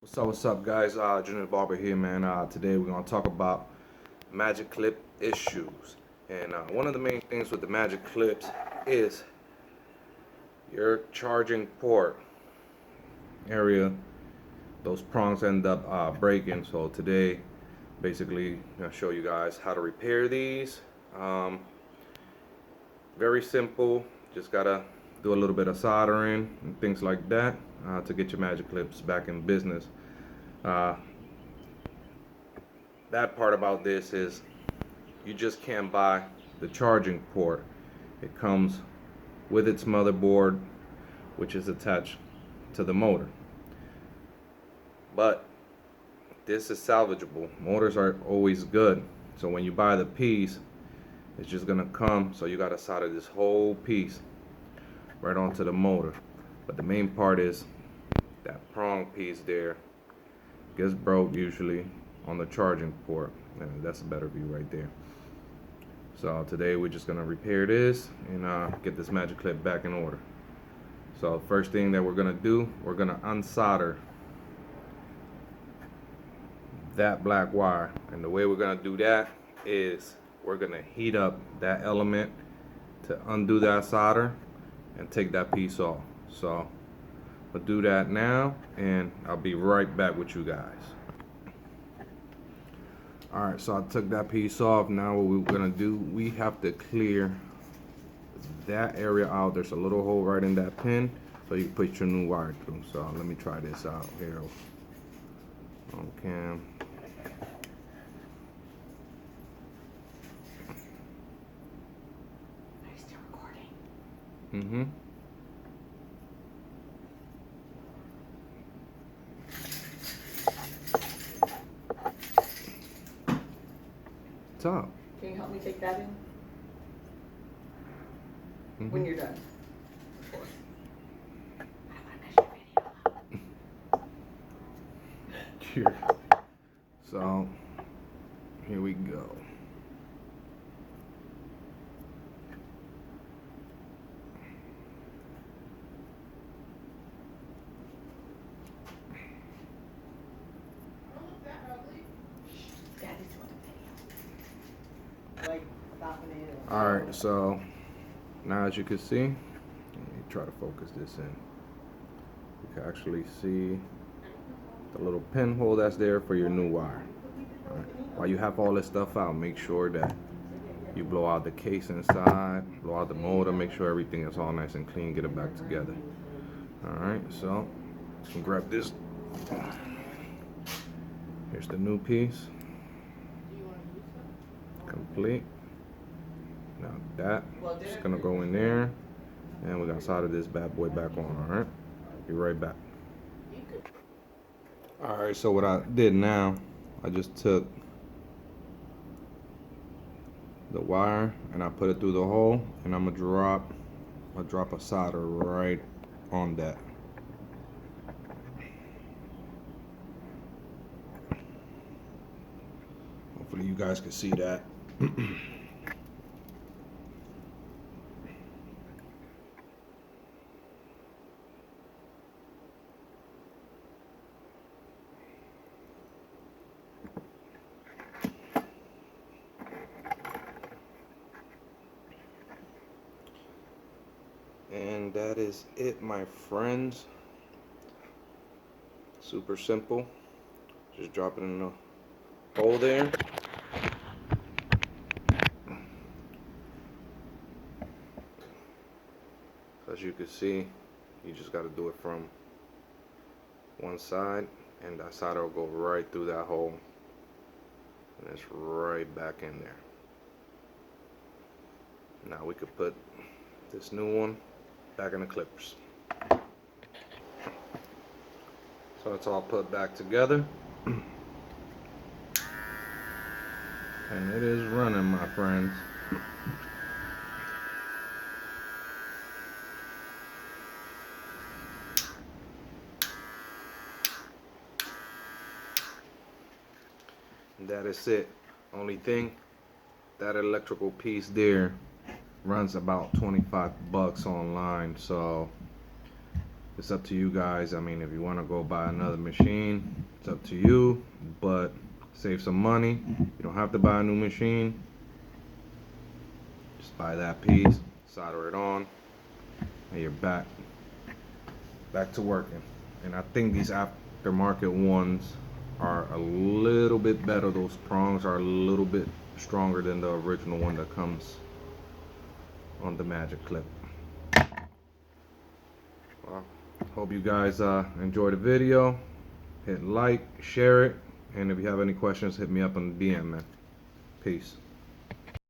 What's up, guys? Junior Barber here, man. Today we're gonna talk about magic clip issues, and one of the main things with the magic clips is your charging port area. Those prongs end up breaking. So today, basically, I'm gonna show you guys how to repair these. Very simple. Just gotta do a little bit of soldering and things like that to get your magic clips back in business. Uh, that part about this is you just can't buy the charging port. It comes with its motherboard, which is attached to the motor. But this is salvageable. Motors are always good. So when you buy the piece, it's just gonna come. So you gotta solder this whole piece right onto the motor. But the main part is that prong piece there gets broke usually on the charging port, and that's a better view right there. So today we're just gonna repair this and get this magic clip back in order. So first thing that we're gonna do, we're gonna unsolder that black wire, and the way we're gonna do that is we're gonna heat up that element to undo that solder and take that piece off. So we'll do that now, and I'll be right back with you guys. Alright, so I took that piece off. Now what we're gonna do, we have to clear that area out. There's a little hole right in that pin, so you can put your new wire through. So let me try this out here on cam. Are you still recording? Mm-hmm. What's up? Can you help me take that in Mm-hmm. when you're done? Of course. I want to measure video. Here. So here we go. Daddy's doing a video. Like stopping it. All right, so now as you can see, let me try to focus this in. You can actually see the little pinhole that's there for your new wire. All right. While you have all this stuff out, make sure that you blow out the case inside, blow out the motor, make sure everything is all nice and clean, get it back together. All right, so you can grab this. Here's the new piece, complete. Now that is gonna go in there, and we're gonna solder this bad boy back on. All right, be right back. All right, so what I did now, I just took the wire and I put it through the hole, and I'm gonna drop a solder right on that. Hopefully you guys can see that. And that is it, my friends. Super simple. Just drop it in the hole there. As you can see, you just got to do it from one side, and that solder will go right through that hole, and it's right back in there. Now we could put this new one back in the clippers. So it's all put back together, and it is running, my friends. And that is it. Only thing, that electrical piece there runs about 25 bucks online, so It's up to you guys. I mean, if you want to go buy another machine, it's up to you, but save some money. You don't have to buy a new machine. Just buy that piece, solder it on, and you're back to working. And I think these aftermarket ones are a little bit better. Those prongs are a little bit stronger than the original one that comes on the Magic Clip. Well, hope you guys enjoyed the video. Hit like, share it, and if you have any questions, hit me up on the DM, man. Peace.